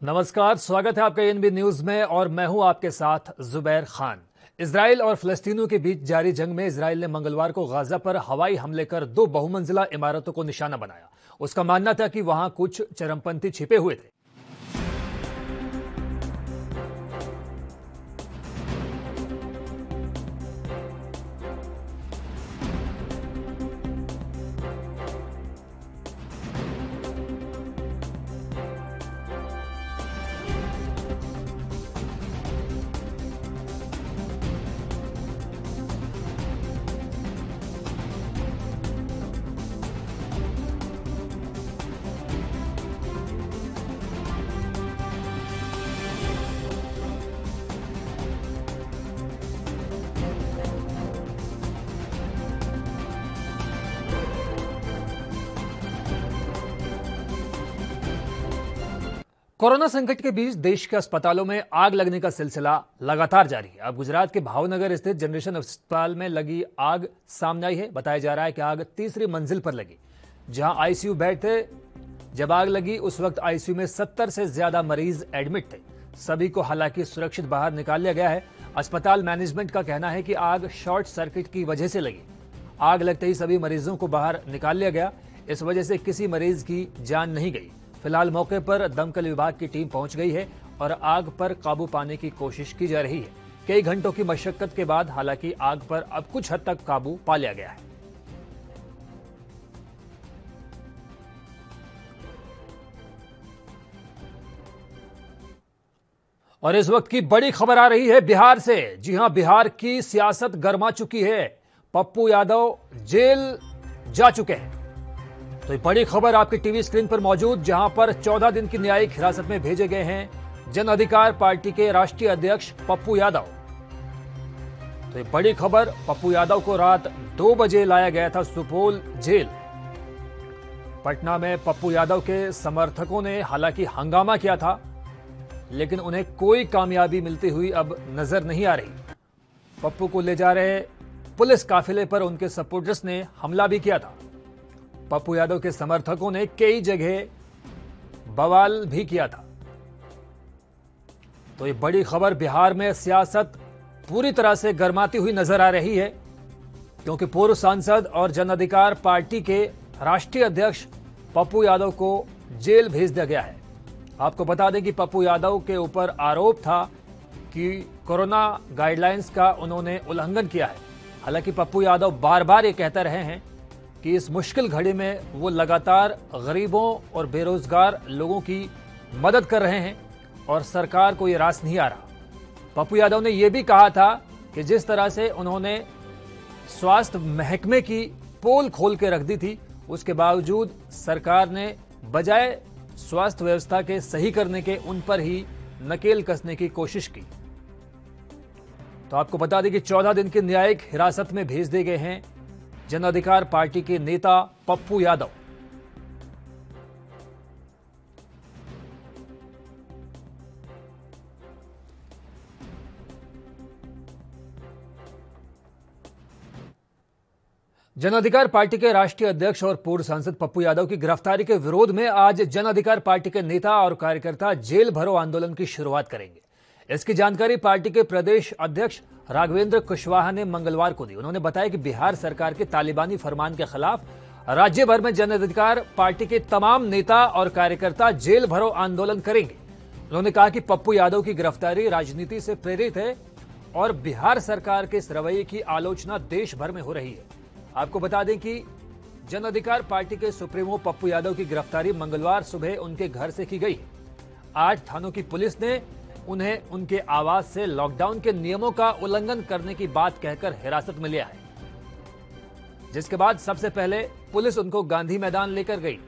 नमस्कार, स्वागत है आपका एएनबी न्यूज में और मैं हूं आपके साथ जुबैर खान। इजराइल और फिलिस्तीनियों के बीच जारी जंग में इजराइल ने मंगलवार को गाजा पर हवाई हमले कर 2 बहुमंजिला इमारतों को निशाना बनाया। उसका मानना था कि वहां कुछ चरमपंथी छिपे हुए थे। कोरोना संकट के बीच देश के अस्पतालों में आग लगने का सिलसिला लगातार जारी है। अब गुजरात के भावनगर स्थित जनरेशन अस्पताल में लगी आग सामने आई है। बताया जा रहा है कि आग तीसरी मंजिल पर लगी, जहां आईसीयू बेड थे। जब आग लगी उस वक्त आईसीयू में 70 से ज्यादा मरीज एडमिट थे। सभी को हालांकि सुरक्षित बाहर निकाल लिया गया है। अस्पताल मैनेजमेंट का कहना है कि आग शॉर्ट सर्किट की वजह से लगी। आग लगते ही सभी मरीजों को बाहर निकाल लिया गया। इस वजह से किसी मरीज की जान नहीं गई। फिलहाल मौके पर दमकल विभाग की टीम पहुंच गई है और आग पर काबू पाने की कोशिश की जा रही है। कई घंटों की मशक्कत के बाद हालांकि आग पर अब कुछ हद तक काबू पा लिया गया है। और इस वक्त की बड़ी खबर आ रही है बिहार से। जी हां, बिहार की सियासत गर्मा चुकी है। पप्पू यादव जेल जा चुके हैं। तो ये बड़ी खबर आपकी टीवी स्क्रीन पर मौजूद, जहां पर 14 दिन की न्यायिक हिरासत में भेजे गए हैं जन अधिकार पार्टी के राष्ट्रीय अध्यक्ष पप्पू यादव। तो ये बड़ी खबर, पप्पू यादव को रात 2 बजे लाया गया था सुपौल जेल। पटना में पप्पू यादव के समर्थकों ने हालांकि हंगामा किया था, लेकिन उन्हें कोई कामयाबी मिलती हुई अब नजर नहीं आ रही। पप्पू को ले जा रहे पुलिस काफिले पर उनके सपोर्टर्स ने हमला भी किया था। पप्पू यादव के समर्थकों ने कई जगह बवाल भी किया था। तो ये बड़ी खबर, बिहार में सियासत पूरी तरह से गर्माती हुई नजर आ रही है, क्योंकि पूर्व सांसद और जन अधिकार पार्टी के राष्ट्रीय अध्यक्ष पप्पू यादव को जेल भेज दिया गया है। आपको बता दें कि पप्पू यादव के ऊपर आरोप था कि कोरोना गाइडलाइंस का उन्होंने उल्लंघन किया है। हालांकि पप्पू यादव बार बार ये कहते रहे हैं कि इस मुश्किल घड़ी में वो लगातार गरीबों और बेरोजगार लोगों की मदद कर रहे हैं और सरकार को ये रास नहीं आ रहा। पप्पू यादव ने यह भी कहा था कि जिस तरह से उन्होंने स्वास्थ्य महकमे की पोल खोल के रख दी थी, उसके बावजूद सरकार ने बजाय स्वास्थ्य व्यवस्था के सही करने के उन पर ही नकेल कसने की कोशिश की। तो आपको बता दें कि 14 दिन की न्यायिक हिरासत में भेज दिए गए हैं जन अधिकार पार्टी के नेता पप्पू यादव। जन अधिकार पार्टी के राष्ट्रीय अध्यक्ष और पूर्व सांसद पप्पू यादव की गिरफ्तारी के विरोध में आज जन अधिकार पार्टी के नेता और कार्यकर्ता जेल भरो आंदोलन की शुरुआत करेंगे। इसकी जानकारी पार्टी के प्रदेश अध्यक्ष राघवेंद्र कुशवाहा ने मंगलवार को दी। उन्होंने बताया कि बिहार सरकार के तालिबानी फरमान के खिलाफ राज्य भर में जन अधिकार पार्टी के तमाम नेता और कार्यकर्ता जेल भरो आंदोलन करेंगे। उन्होंने कहा कि पप्पू यादव की गिरफ्तारी राजनीति से प्रेरित है और बिहार सरकार के इस रवैये की आलोचना देश भर में हो रही है। आपको बता दें कि जन अधिकार पार्टी के सुप्रीमो पप्पू यादव की गिरफ्तारी मंगलवार सुबह उनके घर से की गई है। 8 थानों की पुलिस ने उन्हें उनके आवास से लॉकडाउन के नियमों का उल्लंघन करने की बात कहकर हिरासत में लिया है, जिसके बाद सबसे पहले पुलिस उनको गांधी मैदान लेकर गई।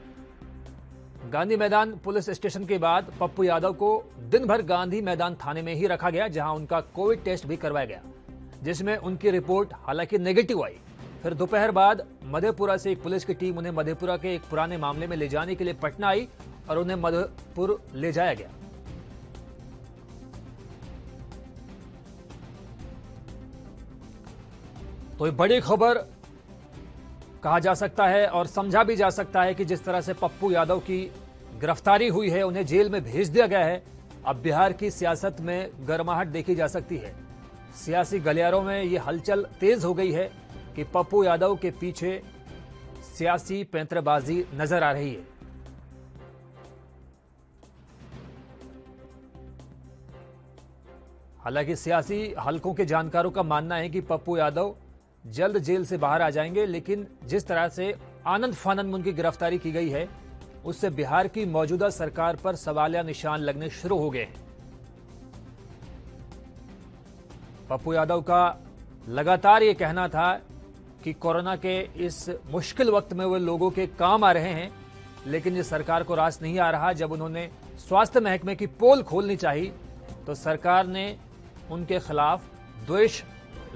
गांधी मैदान पुलिस स्टेशन के बाद पप्पू यादव को दिन भर गांधी मैदान थाने में ही रखा गया, जहां उनका कोविड टेस्ट भी करवाया गया, जिसमें उनकी रिपोर्ट हालांकि नेगेटिव आई। फिर दोपहर बाद मधेपुरा से एक पुलिस की टीम उन्हें मधेपुरा के एक पुराने मामले में ले जाने के लिए पटना आई और उन्हें मधेपुर ले जाया गया। तो ये बड़ी खबर कहा जा सकता है और समझा भी जा सकता है कि जिस तरह से पप्पू यादव की गिरफ्तारी हुई है, उन्हें जेल में भेज दिया गया है। अब बिहार की सियासत में गर्माहट देखी जा सकती है। सियासी गलियारों में ये हलचल तेज हो गई है कि पप्पू यादव के पीछे सियासी पैंतरेबाजी नजर आ रही है। हालांकि सियासी हलकों के जानकारों का मानना है कि पप्पू यादव जल्द जेल से बाहर आ जाएंगे, लेकिन जिस तरह से आनंद फानंद में उनकी गिरफ्तारी की गई है, उससे बिहार की मौजूदा सरकार पर सवालिया निशान लगने शुरू हो गए हैं। पप्पू यादव का लगातार ये कहना था कि कोरोना के इस मुश्किल वक्त में वे लोगों के काम आ रहे हैं, लेकिन ये सरकार को रास नहीं आ रहा। जब उन्होंने स्वास्थ्य महकमे की पोल खोलनी चाहिए तो सरकार ने उनके खिलाफ द्वेष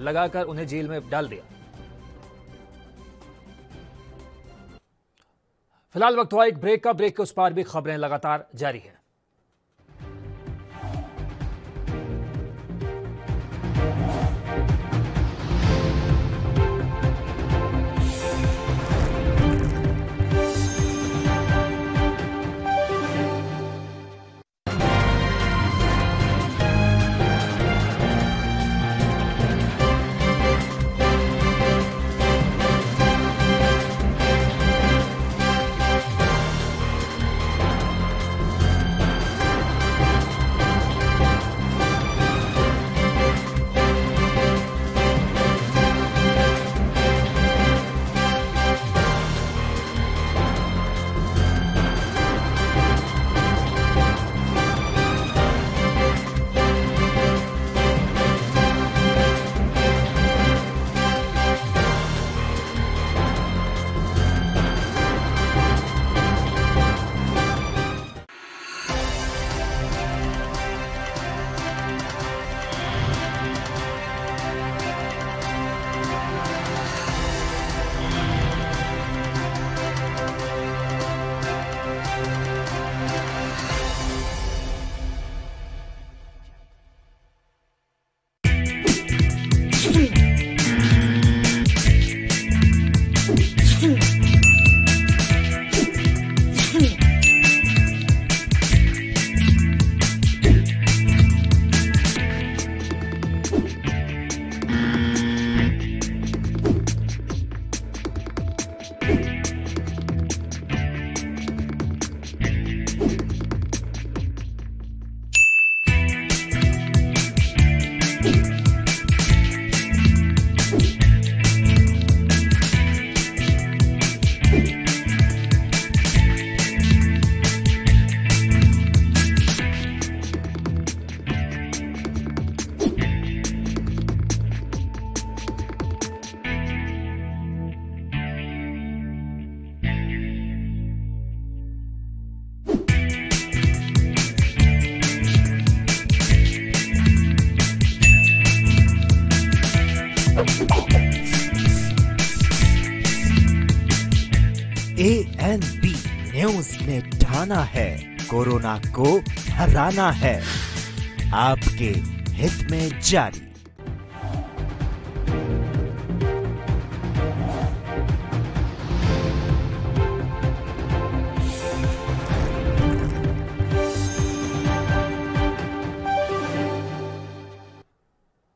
लगाकर उन्हें जेल में डाल दिया। फिलहाल वक्त हुआ एक ब्रेक का। ब्रेक के उस पार भी खबरें लगातार जारी हैं। ANB न्यूज ने ठाना है, कोरोना को हराना है। आपके हित में जारी।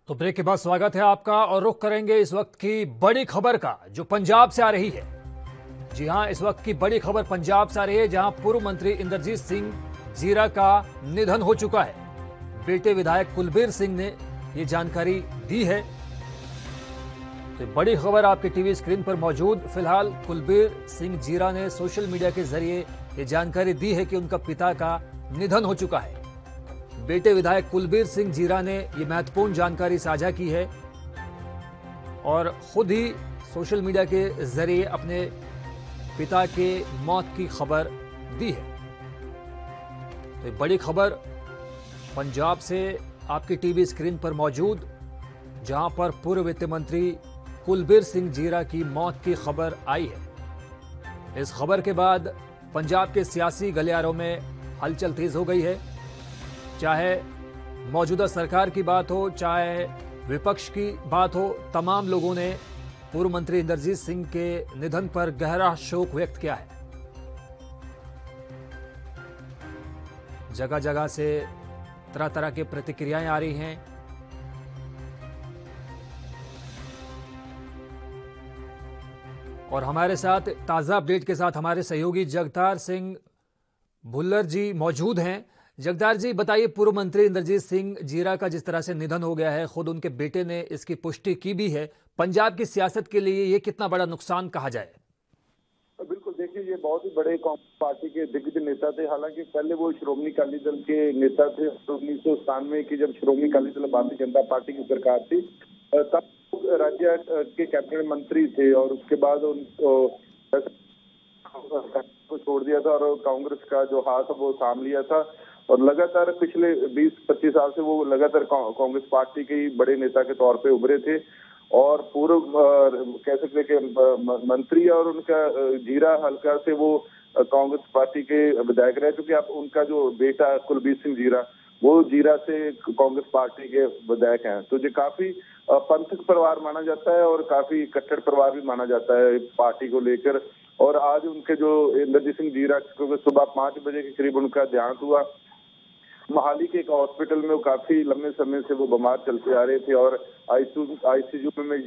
तो ब्रेक के बाद स्वागत है आपका और रुख करेंगे इस वक्त की बड़ी खबर का, जो पंजाब से आ रही है। जी हां, इस वक्त की बड़ी खबर पंजाब से आ रही है, जहां पूर्व मंत्री इंद्रजीत सिंह जीरा का निधन हो चुका है। बेटे विधायक कुलबीर सिंह ने यह जानकारी दी है। तो बड़ी खबर आपके टीवी स्क्रीन पर मौजूद। फिलहाल कुलबीर सिंह जीरा ने सोशल मीडिया के जरिए यह जानकारी दी है कि उनका पिता का निधन हो चुका है। बेटे विधायक कुलबीर सिंह जीरा ने यह महत्वपूर्ण जानकारी साझा की है और खुद ही सोशल मीडिया के जरिए अपने पिता के मौत की खबर दी है। तो एक बड़ी खबर पंजाब से आपकी टीवी स्क्रीन पर मौजूद, जहां पर पूर्व वित्त मंत्री कुलबीर सिंह जीरा की मौत की खबर आई है। इस खबर के बाद पंजाब के सियासी गलियारों में हलचल तेज हो गई है। चाहे मौजूदा सरकार की बात हो, चाहे विपक्ष की बात हो, तमाम लोगों ने पूर्व मंत्री इंद्रजीत सिंह के निधन पर गहरा शोक व्यक्त किया है। जगह जगह से तरह तरह की प्रतिक्रियाएं आ रही हैं। और हमारे साथ ताज़ा अपडेट के साथ हमारे सहयोगी जगतार सिंह भुल्लर जी मौजूद हैं। जगतार जी बताइए, पूर्व मंत्री इंद्रजीत सिंह जीरा का जिस तरह से निधन हो गया है, खुद उनके बेटे ने इसकी पुष्टि की भी है, पंजाब की सियासत के लिए ये कितना बड़ा नुकसान कहा जाए? बिल्कुल, देखिए ये बहुत ही बड़े कांग्रेस पार्टी के दिग्गज नेता थे। हालांकि पहले वो श्रोमणी अकाली दल के नेता थे। 1997 की जब श्रोमणी अकाली दल भारतीय जनता पार्टी की सरकार थी तब राज्य के कैबिनेट मंत्री थे और उसके बाद उनको छोड़ दिया था और कांग्रेस का जो हाथ वो थाम लिया था। और लगातार पिछले 20-25 साल से वो लगातार कांग्रेस पार्टी के बड़े नेता के तौर पे उभरे थे और पूर्व कह सकते कि मंत्री और उनका जीरा हल्का से वो कांग्रेस पार्टी के विधायक रहे, क्योंकि अब उनका जो बेटा कुलबीर सिंह जीरा वो जीरा से कांग्रेस पार्टी के विधायक हैं। तो ये काफी पंथक परिवार माना जाता है और काफी कट्टर परिवार भी माना जाता है पार्टी को लेकर। और आज उनके जो इंद्रजीत सिंह जीरा, क्योंकि सुबह 5 बजे के करीब उनका देहांत हुआ मोहाली के एक हॉस्पिटल में। वो काफी लंबे समय से वो बीमार चलते आ रहे थे और आईसीयू में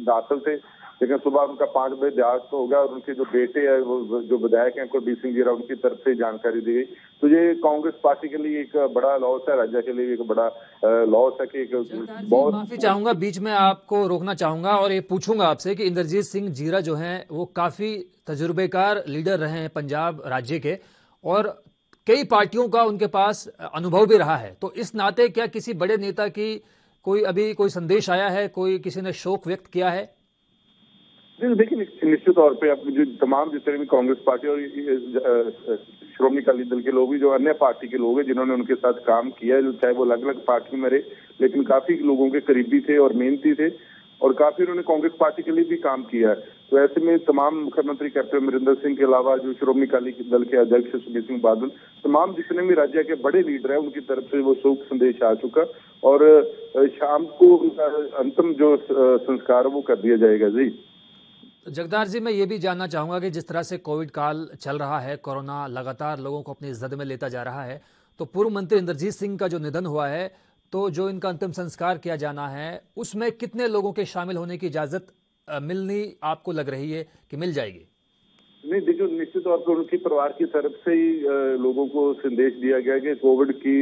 दाखिल थे, लेकिन सुबह उनका 5 बजे देहांत हो गया और उनके जो बेटे हैं वो जो विधायक हैं कुलबीर सिंह जीरा, उनकी तरफ से जानकारी दी गई। तो ये कांग्रेस पार्टी के लिए एक बड़ा लॉस है, राज्य के लिए एक बड़ा लॉस है कि बहुत। माफी चाहूंगा, बीच में आपको रोकना चाहूंगा और ये पूछूंगा आपसे कि इंद्रजीत सिंह जीरा जो हैं वो काफी तजुर्बेकार लीडर रहे हैं पंजाब राज्य के और कई पार्टियों का उनके पास अनुभव भी रहा है। तो इस नाते क्या किसी बड़े नेता की कोई संदेश आया है, कोई किसी ने शोक व्यक्त किया है? देखिए, निश्चित तौर पे अब जो तमाम जितने भी कांग्रेस पार्टी और श्रोमणी अकाली दल के लोग भी, जो अन्य पार्टी के लोग हैं जिन्होंने उनके साथ काम किया है, चाहे वो अलग अलग पार्टी में रहे, लेकिन काफी लोगों के करीबी थे और मेहनती थे और काफी उन्होंने कांग्रेस पार्टी के लिए भी काम किया है। तो ऐसे में तमाम मुख्यमंत्री कैप्टन अमरिंदर सिंह के अलावा जो श्रोमणी अकाली दल के अध्यक्ष सुखबीर सिंह बादल, तमाम जितने भी राज्य के बड़े लीडर हैं, उनकी तरफ से वो शोक संदेश आ चुका और शाम को उनका अंतिम जो संस्कार वो कर दिया जाएगा। जी जगदार जी, मैं ये भी जानना चाहूंगा कि जिस तरह से कोविड काल चल रहा है, कोरोना लगातार लोगों को अपनी जद में लेता जा रहा है, तो पूर्व मंत्री इंद्रजीत सिंह का जो निधन हुआ है, तो जो इनका अंतिम संस्कार किया जाना है उसमें कितने लोगों के शामिल होने की इजाजत मिलनी आपको लग रही है कि मिल जाएगी? नहीं, देखिए निश्चित तौर पर उनके परिवार की तरफ से ही लोगों को संदेश दिया गया कि कोविड की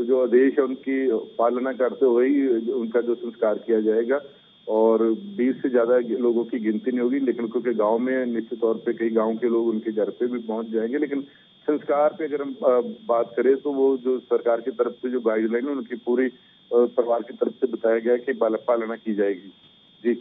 जो आदेश है उनकी पालना करते हुए ही उनका जो संस्कार किया जाएगा और 20 से ज्यादा लोगों की गिनती नहीं होगी, लेकिन क्योंकि गांव में निश्चित तौर पे कई गांव के लोग उनके घर पे भी पहुंच जाएंगे। लेकिन संस्कार पे अगर हम बात करें तो वो जो सरकार की तरफ से जो गाइडलाइन है उनकी पूरी परिवार की तरफ से बताया गया कि पालना की जाएगी। जी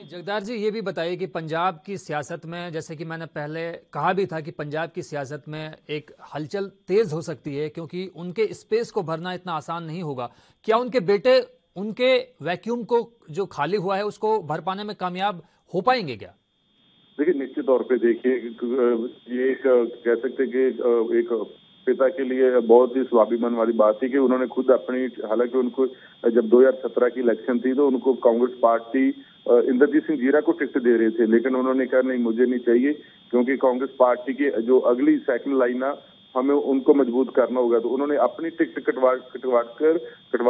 जगदार जी, ये भी बताइए कि पंजाब की सियासत में, जैसे कि मैंने पहले कहा भी था कि पंजाब की सियासत में एक हलचल तेज हो सकती है क्योंकि उनके स्पेस को भरना इतना आसान नहीं होगा। क्या उनके बेटे उनके वैक्यूम को जो खाली हुआ है उसको भर पाने में कामयाब हो पाएंगे क्या? देखिए, निश्चित तौर पे देखिए ये एक कह सकते हैं कि एक पिता के लिए बहुत ही स्वाभिमान वाली बात थी कि उन्होंने खुद अपनी, हालांकि उनको जब 2017 की इलेक्शन थी तो उनको कांग्रेस पार्टी इंद्रजीत सिंह जीरा को टिकट दे रहे थे, लेकिन उन्होंने कहा नहीं, मुझे नहीं चाहिए, क्योंकि कांग्रेस पार्टी की जो अगली सेकंड लाइन है हमें उनको मजबूत करना होगा। तो उन्होंने अपनी टिकट कटवा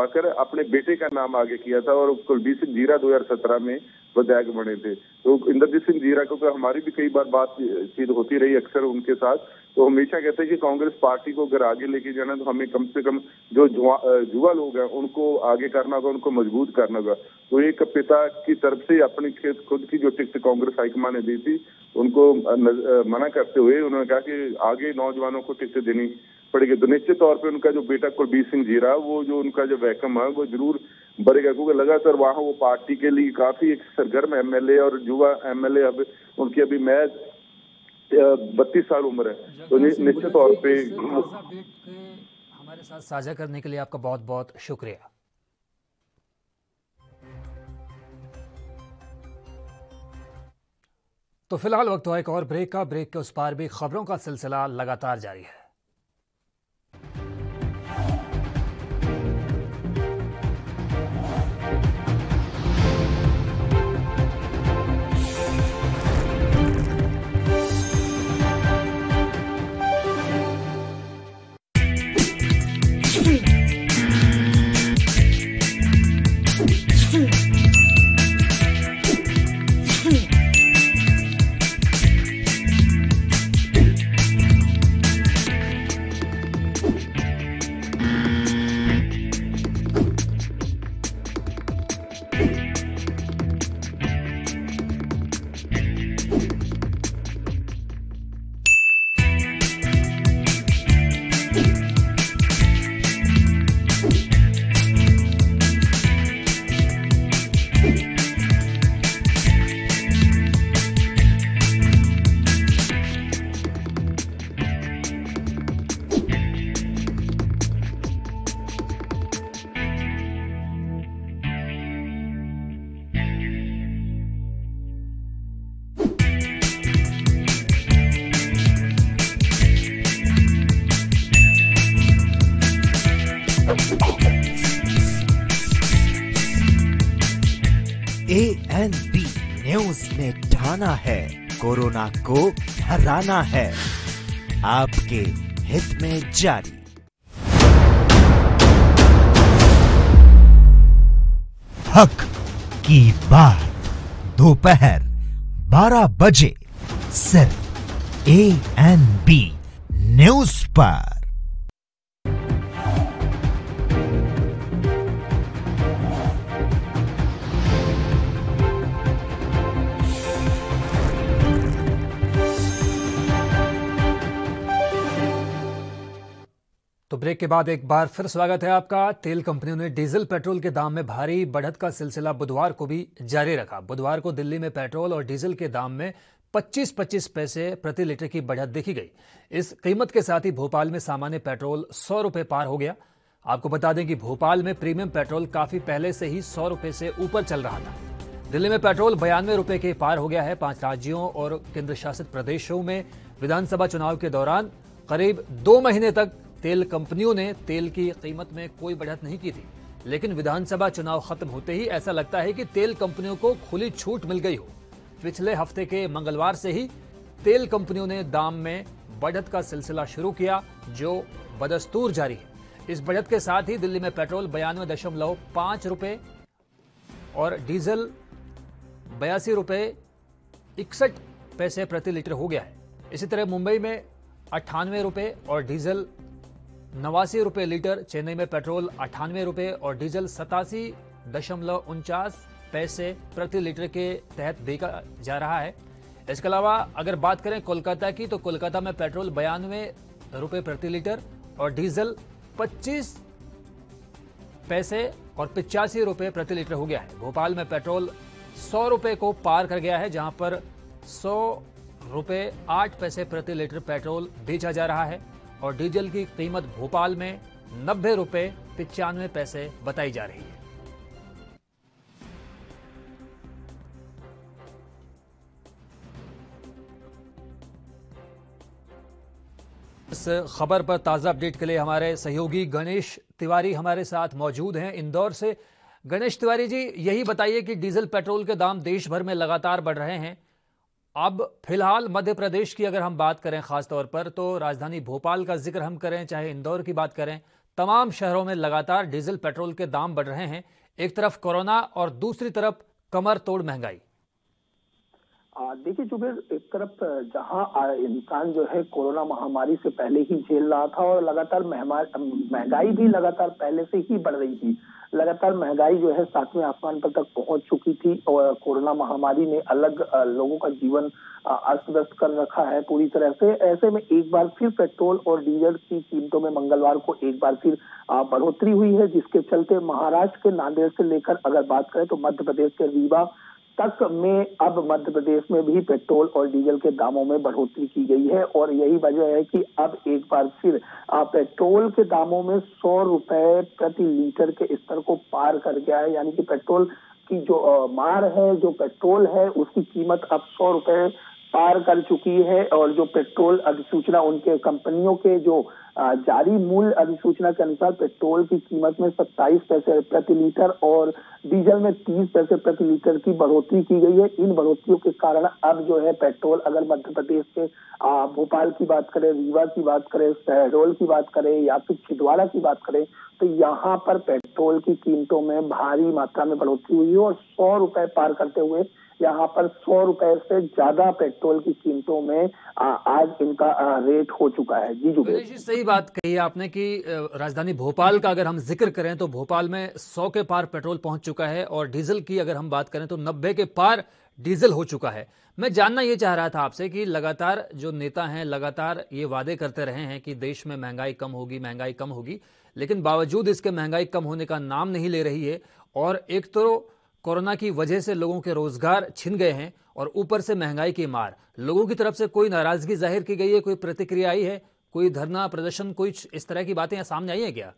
कर अपने बेटे का नाम आगे किया था और कुलबीर सिंह जीरा 2017 में विधायक बने थे। तो इंद्रजीत सिंह जीरा को हमारी भी कई बार बातचीत होती रही अक्सर उनके साथ, तो हमेशा कहते हैं कि कांग्रेस पार्टी को अगर आगे लेके जाना तो हमें कम से कम जो युवा लोग हैं उनको आगे करना होगा, उनको मजबूत करना होगा। तो एक पिता की तरफ से अपनी खुद की जो टिकट कांग्रेस हाईकमान ने दी थी उनको मना करते हुए उन्होंने कहा कि आगे नौजवानों को टिकट देनी पड़ेगी। तो निश्चित तौर पे उनका जो बेटा कुलबीर सिंह जीरा, वो जो उनका जो वैकम है वो जरूर बढ़ेगा, क्योंकि लगातार वहाँ वो पार्टी के लिए काफी एक सरगर्म एमएलए और युवा एमएलए, अब उनकी अभी महज 32 साल उम्र है। तो निश्चित तौर पे हमारे साथ साझा करने के लिए आपका बहुत बहुत शुक्रिया। तो फिलहाल वक्त हुआ एक और ब्रेक का। ब्रेक के उस पार भी खबरों का सिलसिला लगातार जारी है। ANB न्यूज ने ठाना है, कोरोना को हराना है। आपके हित में जारी। हक की बात दोपहर 12 बजे सिर्फ ANB न्यूज पर। तो ब्रेक के बाद एक बार फिर स्वागत है आपका। तेल कंपनियों ने डीजल पेट्रोल के दाम में भारी बढ़त का सिलसिला बुधवार को भी जारी रखा। बुधवार को दिल्ली में पेट्रोल और डीजल के दाम में 25-25 पैसे प्रति लीटर की बढ़त देखी गई। इस कीमत के साथ ही भोपाल में सामान्य पेट्रोल 100 रुपए पार हो गया। आपको बता दें कि भोपाल में प्रीमियम पेट्रोल काफी पहले से ही 100 रुपए से ऊपर चल रहा था। दिल्ली में पेट्रोल 92 रुपए के पार हो गया है। 5 राज्यों और केंद्र शासित प्रदेशों में विधानसभा चुनाव के दौरान करीब 2 महीने तक तेल कंपनियों ने तेल की कीमत में कोई बढ़त नहीं की थी, लेकिन विधानसभा चुनाव खत्म होते ही ऐसा लगता है कि तेल कंपनियों को खुली छूट मिल गई हो। पिछले हफ्ते के मंगलवार से ही तेल कंपनियों ने दाम में बढ़त का सिलसिला शुरू किया, जो बदस्तूर जारी है। इस बढ़त के साथ ही दिल्ली में पेट्रोल 92.5 रुपए और डीजल 82 रुपए 61 पैसे प्रति लीटर हो गया है। इसी तरह मुंबई में 98 रुपए और डीजल 89 रुपए लीटर, चेन्नई में पेट्रोल 98 रुपए और डीजल 87.49 पैसे प्रति लीटर के तहत बेचा जा रहा है। इसके अलावा अगर बात करें कोलकाता की, तो कोलकाता में पेट्रोल 92 रुपए प्रति लीटर और डीजल 25 पैसे और 85 रुपए प्रति लीटर हो गया है। भोपाल में पेट्रोल 100 रुपए को पार कर गया है, जहां पर 100 रुपए 8 पैसे प्रति लीटर पेट्रोल बेचा जा रहा है और डीजल की कीमत भोपाल में 90 रुपए 95 पैसे बताई जा रही है। इस खबर पर ताजा अपडेट के लिए हमारे सहयोगी गणेश तिवारी हमारे साथ मौजूद हैं इंदौर से। गणेश तिवारी जी, यही बताइए कि डीजल पेट्रोल के दाम देश भर में लगातार बढ़ रहे हैं। अब फिलहाल मध्य प्रदेश की अगर हम बात करें खास तौर पर, तो राजधानी भोपाल का जिक्र हम करें, चाहे इंदौर की बात करें, तमाम शहरों में लगातार डीजल पेट्रोल के दाम बढ़ रहे हैं। एक तरफ कोरोना और दूसरी तरफ कमर तोड़ महंगाई। देखिए जुबेर, एक तरफ जहां इंसान जो है कोरोना महामारी से पहले ही झेल रहा था और लगातार महंगाई भी लगातार पहले से ही बढ़ रही थी। लगातार महंगाई जो है 7वें आसमान पर तक पहुंच चुकी थी और कोरोना महामारी ने अलग लोगों का जीवन अस्त व्यस्त कर रखा है पूरी तरह से। ऐसे में एक बार फिर पेट्रोल और डीजल की कीमतों में मंगलवार को एक बार फिर बढ़ोतरी हुई है, जिसके चलते महाराष्ट्र के नांदेड़ से लेकर अगर बात करें तो मध्य प्रदेश के रीवा तक में अब मध्य प्रदेश में भी पेट्रोल और डीजल के दामों में बढ़ोतरी की गई है। और यही वजह है कि अब एक बार फिर पेट्रोल के दामों में 100 रुपए प्रति लीटर के स्तर को पार कर गया है। यानी कि पेट्रोल की जो मार है, जो पेट्रोल है, उसकी कीमत अब 100 रुपए पार कर चुकी है। और जो पेट्रोल अधिसूचना उनके कंपनियों के जो जारी मूल्य अधिसूचना के अनुसार पेट्रोल की कीमत में 27 पैसे प्रति लीटर और डीजल में 30 पैसे प्रति लीटर की बढ़ोतरी की गई है। इन बढ़ोतरियों के कारण अब जो है पेट्रोल, अगर मध्य प्रदेश के भोपाल की बात करें, रीवा की बात करें, शहडोल की बात करें या फिर छिंदवाड़ा की बात करें, तो यहाँ पर पेट्रोल की कीमतों में भारी मात्रा में बढ़ोतरी हुई है और 100 रुपए पार करते हुए यहाँ पर 100 रुपए से ज्यादा पेट्रोल की कीमतों में आज इनका रेट हो चुका है। जी जुबेर, सही बात कही आपने कि राजधानी भोपाल का अगर हम जिक्र करें तो भोपाल में 100 के पार पेट्रोल पहुंच चुका है और डीजल की अगर हम बात करें तो 90 के पार डीजल हो चुका है। मैं जानना ये चाह रहा था आपसे कि लगातार जो नेता हैं लगातार ये वादे करते रहे हैं कि देश में महंगाई कम होगी, महंगाई कम होगी, लेकिन बावजूद इसके महंगाई कम होने का नाम नहीं ले रही है। और एक तो कोरोना की वजह से लोगों के रोजगार छिन गए हैं और ऊपर से महंगाई की मार। लोगों की तरफ से कोई नाराजगी जाहिर की गई है, कोई प्रतिक्रिया आई है, कोई धरना प्रदर्शन, कोई इस तरह की बातें सामने आई है क्या?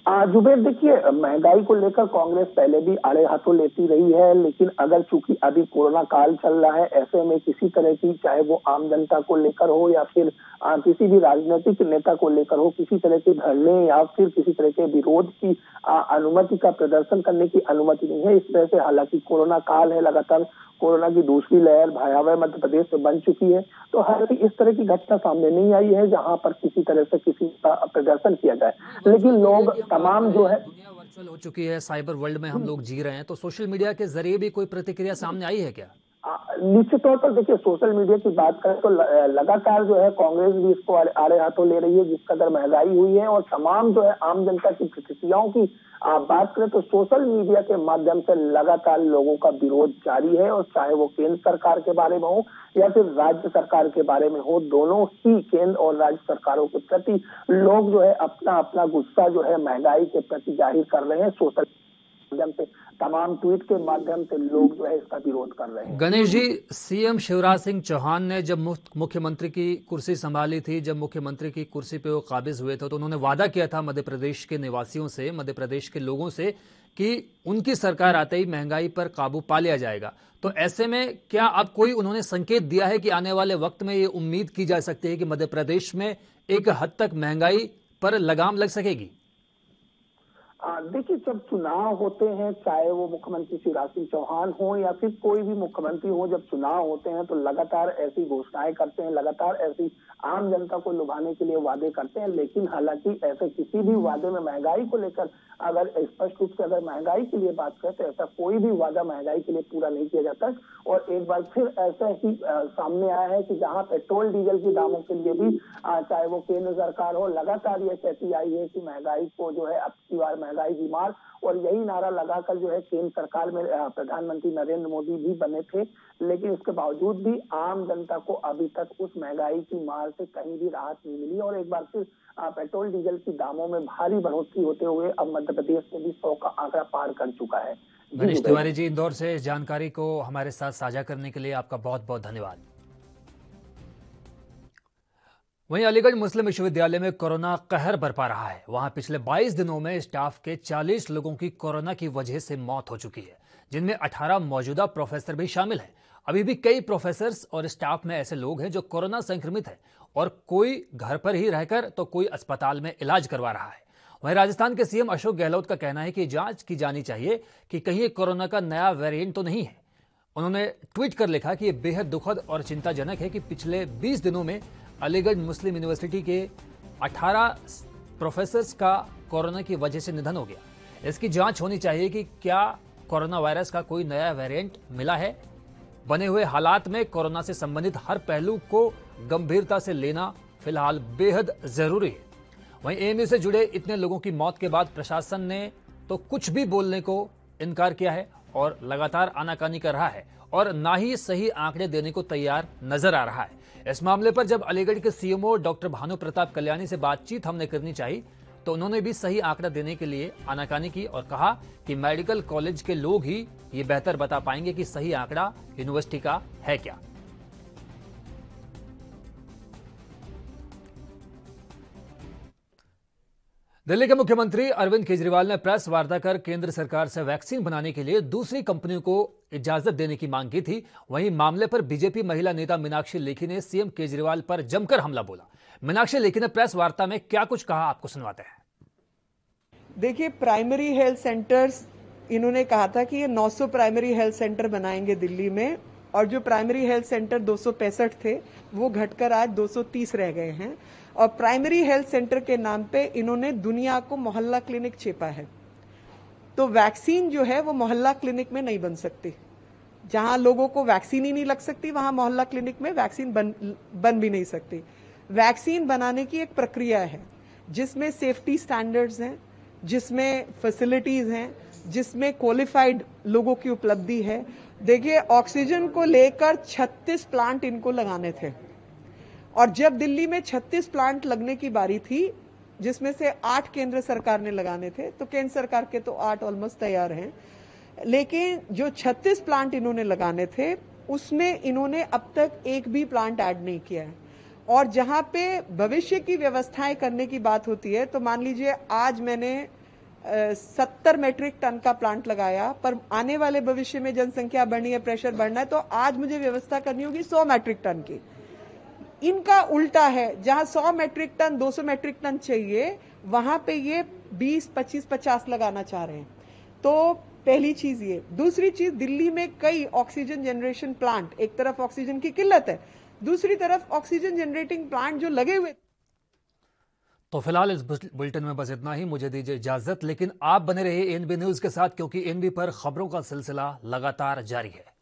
जुबेर, देखिए, महंगाई को लेकर कांग्रेस पहले भी आड़े हाथों लेती रही है, लेकिन अगर चूंकि अभी कोरोना काल चल रहा है, ऐसे में किसी तरह की, चाहे वो आम जनता को लेकर हो या फिर किसी भी राजनीतिक नेता को लेकर हो, किसी तरह के धरने या फिर किसी तरह के विरोध की अनुमति का प्रदर्शन करने की अनुमति नहीं है। इस तरह से, हालांकि कोरोना काल है, लगातार कोरोना की दूसरी लहर भयावह मध्य प्रदेश में बन चुकी है, तो हालांकि इस तरह की घटना सामने नहीं आई है जहां पर किसी तरह से किसी का प्रदर्शन किया जाए। लेकिन लोग तमाम जो है, दुनिया वर्चुअल हो चुकी है, साइबर वर्ल्ड में हम लोग जी रहे हैं, तो सोशल मीडिया के जरिए भी कोई प्रतिक्रिया सामने आई है क्या? निश्चित तौर पर देखिए, सोशल मीडिया की बात करें तो लगातार जो है कांग्रेस भी इसको आड़े हाथों ले रही है। जिस कदर महंगाई हुई है और तमाम जो है आम जनता की प्रतिक्रियाओं की बात करें तो सोशल मीडिया के माध्यम से लगातार लोगों का विरोध जारी है, और चाहे वो केंद्र सरकार के बारे में हो या फिर राज्य सरकार के बारे में हो, दोनों ही केंद्र और राज्य सरकारों के प्रति लोग जो है अपना अपना गुस्सा जो है महंगाई के प्रति जाहिर कर रहे हैं। सोशल माध्यम से, तमाम ट्वीट के माध्यम से लोग जो है इसका विरोध कर रहे हैं। गणेश जी, सीएम शिवराज सिंह चौहान ने जब मुख्यमंत्री की कुर्सी संभाली थी, जब मुख्यमंत्री की कुर्सी पे वो काबिज हुए थे, तो उन्होंने वादा किया था मध्य प्रदेश के निवासियों से, मध्य प्रदेश के लोगों से, कि उनकी सरकार आते ही महंगाई पर काबू पा लिया जाएगा। तो ऐसे में क्या अब कोई उन्होंने संकेत दिया है कि आने वाले वक्त में ये उम्मीद की जा सकती है कि मध्य प्रदेश में एक हद तक महंगाई पर लगाम लग सकेगी? देखिए, जब चुनाव होते हैं, चाहे वो मुख्यमंत्री शिवराज सिंह चौहान हो या फिर कोई भी मुख्यमंत्री हो, जब चुनाव होते हैं तो लगातार ऐसी घोषणाएं करते हैं, लगातार ऐसी आम जनता को लुभाने के लिए वादे करते हैं। लेकिन हालांकि ऐसे किसी भी वादे में महंगाई को लेकर, अगर स्पष्ट रूप से अगर महंगाई के लिए बात करें तो ऐसा कोई भी वादा महंगाई के लिए पूरा नहीं किया जाता। और एक बार फिर ऐसा ही सामने आया है कि जहां पेट्रोल डीजल के दामों के लिए भी चाहे वो केंद्र सरकार हो, लगातार ये कहती आई है कि महंगाई को जो है अब की बार महंगाई बीमार, और यही नारा लगाकर जो है केंद्र सरकार में प्रधानमंत्री नरेंद्र मोदी भी बने थे। लेकिन इसके बावजूद भी आम जनता को अभी तक उस महंगाई की मार से कहीं भी राहत नहीं मिली, और एक बार फिर पेट्रोल डीजल की दामों में भारी बढ़ोतरी होते हुए अब मध्य प्रदेश में भी 100 का आंकड़ा पार कर चुका है। गणेश तिवारी जी, इंदौर से इस जानकारी को हमारे साथ साझा करने के लिए आपका बहुत बहुत धन्यवाद। वहीं अलीगढ़ मुस्लिम विश्वविद्यालय में कोरोना कहर बरपा रहा है। वहां पिछले 22 दिनों में स्टाफ के 40 लोगों की कोरोना की वजह से मौत हो चुकी है, जिनमें 18 मौजूदा प्रोफेसर भी शामिल हैं। अभी भी कई प्रोफेसर्स और स्टाफ में ऐसे लोग हैं जो कोरोना संक्रमित हैं, और कोई घर पर ही रहकर तो कोई अस्पताल में इलाज करवा रहा है। वहीं राजस्थान के सीएम अशोक गहलोत का कहना है कि जांच की जानी चाहिए कि कहीं कोरोना का नया वेरिएंट तो नहीं है। उन्होंने ट्वीट कर लिखा कि यह बेहद दुखद और चिंताजनक है कि पिछले 20 दिनों में अलीगढ़ मुस्लिम यूनिवर्सिटी के 18 प्रोफेसर्स का कोरोना की वजह से निधन हो गया। इसकी जांच होनी चाहिए कि क्या कोरोना वायरस का कोई नया वेरिएंट मिला है। बने हुए हालात में कोरोना से संबंधित हर पहलू को गंभीरता से लेना फिलहाल बेहद जरूरी है। वहीं एएमयू से जुड़े इतने लोगों की मौत के बाद प्रशासन ने तो कुछ भी बोलने को इनकार किया है और लगातार आनाकानी कर रहा है, और ना ही सही आंकड़े देने को तैयार नजर आ रहा है। इस मामले पर जब अलीगढ़ के सीएमओ डॉक्टर भानु प्रताप कल्याणी से बातचीत हमने करनी चाहिए, तो उन्होंने भी सही आंकड़ा देने के लिए आनाकानी की और कहा कि मेडिकल कॉलेज के लोग ही ये बेहतर बता पाएंगे कि सही आंकड़ा यूनिवर्सिटी का है क्या। दिल्ली के मुख्यमंत्री अरविंद केजरीवाल ने प्रेस वार्ता कर केंद्र सरकार से वैक्सीन बनाने के लिए दूसरी कंपनियों को इजाजत देने की मांग की थी। वहीं मामले पर बीजेपी महिला नेता मीनाक्षी लेखी ने सीएम केजरीवाल पर जमकर हमला बोला। मीनाक्षी लेखी ने प्रेस वार्ता में क्या कुछ कहा, आपको सुनवाते हैं। देखिए, प्राइमरी हेल्थ सेंटर्स, इन्होंने कहा था कि ये 900 प्राइमरी हेल्थ सेंटर बनाएंगे दिल्ली में, और जो प्राइमरी हेल्थ सेंटर 265 थे वो घटकर आज 230 रह गए हैं। और प्राइमरी हेल्थ सेंटर के नाम पे इन्होंने दुनिया को मोहल्ला क्लिनिक छेपा है। तो वैक्सीन जो है वो मोहल्ला क्लिनिक में नहीं बन सकती। जहां लोगों को वैक्सीन ही नहीं लग सकती, वहां मोहल्ला क्लिनिक में वैक्सीन बन भी नहीं सकती। वैक्सीन बनाने की एक प्रक्रिया है जिसमें सेफ्टी स्टैंडर्ड्स हैं, जिसमें फैसिलिटीज हैं, जिसमें क्वालिफाइड लोगों की उपलब्धि है। देखिए, ऑक्सीजन को लेकर 36 प्लांट इनको लगाने थे, और जब दिल्ली में 36 प्लांट लगने की बारी थी, जिसमें से 8 केंद्र सरकार ने लगाने थे, तो केंद्र सरकार के तो 8 ऑलमोस्ट तैयार हैं, लेकिन जो 36 प्लांट इन्होंने लगाने थे उसमें इन्होंने अब तक एक भी प्लांट ऐड नहीं किया है। और जहां पे भविष्य की व्यवस्थाएं करने की बात होती है, तो मान लीजिए आज मैंने 70 मीट्रिक टन का प्लांट लगाया, पर आने वाले भविष्य में जनसंख्या बढ़नी है, प्रेशर बढ़ना है, तो आज मुझे व्यवस्था करनी होगी 100 मीट्रिक टन की। इनका उल्टा है, जहां 100 मीट्रिक टन 200 मीट्रिक टन चाहिए, वहां पे ये 20, 25, 50 लगाना चाह रहे हैं। तो पहली चीज ये। दूसरी चीज, दिल्ली में कई ऑक्सीजन जनरेशन प्लांट, एक तरफ ऑक्सीजन की किल्लत है, दूसरी तरफ ऑक्सीजन जनरेटिंग प्लांट जो लगे हुए। तो फिलहाल इस बुलेटिन में बस इतना ही। मुझे दीजिए इजाजत, लेकिन आप बने रहिए एएनबी न्यूज के साथ, क्योंकि एएनबी पर खबरों का सिलसिला लगातार जारी है।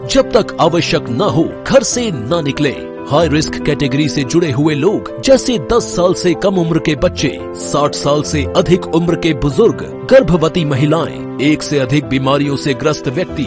जब तक आवश्यक न हो घर से न निकले। हाई रिस्क कैटेगरी से जुड़े हुए लोग जैसे 10 साल से कम उम्र के बच्चे, 60 साल से अधिक उम्र के बुजुर्ग, गर्भवती महिलाएं, एक से अधिक बीमारियों से ग्रस्त व्यक्ति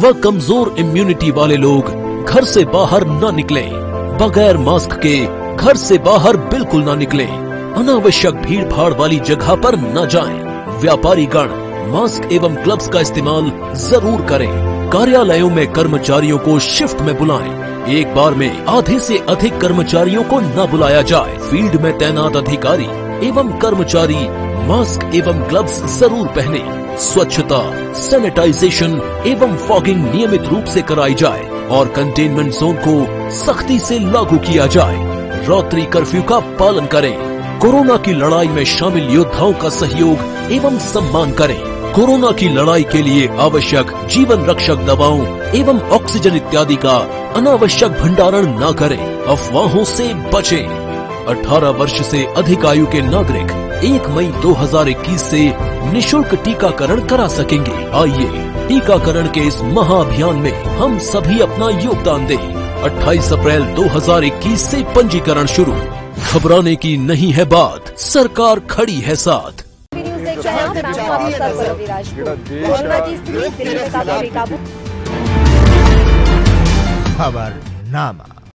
व कमजोर इम्यूनिटी वाले लोग घर से बाहर न निकलें। बगैर मास्क के घर से बाहर बिल्कुल न निकलें। अनावश्यक भीड़ भाड़ वाली जगह पर न जाएं। व्यापारी गण मास्क एवं ग्लव्स का इस्तेमाल जरूर करें। कार्यालयों में कर्मचारियों को शिफ्ट में बुलाएं। एक बार में आधे से अधिक कर्मचारियों को न बुलाया जाए। फील्ड में तैनात अधिकारी एवं कर्मचारी मास्क एवं ग्लव्स जरूर पहने। स्वच्छता, सैनिटाइजेशन एवं फॉगिंग नियमित रूप से कराई जाए और कंटेनमेंट जोन को सख्ती से लागू किया जाए। रात्रि कर्फ्यू का पालन करें। कोरोना की लड़ाई में शामिल योद्धाओं का सहयोग एवं सम्मान करें। कोरोना की लड़ाई के लिए आवश्यक जीवन रक्षक दवाओं एवं ऑक्सीजन इत्यादि का अनावश्यक भंडारण न करें। अफवाहों से बचें। 18 वर्ष से अधिक आयु के नागरिक 1 मई 2021 से निशुल्क टीकाकरण करा सकेंगे। आइए टीकाकरण के इस महाअभियान में हम सभी अपना योगदान दें। 28 अप्रैल 2021 से पंजीकरण शुरू। घबराने की नहीं है बात, सरकार खड़ी है साथ। खबरनामा।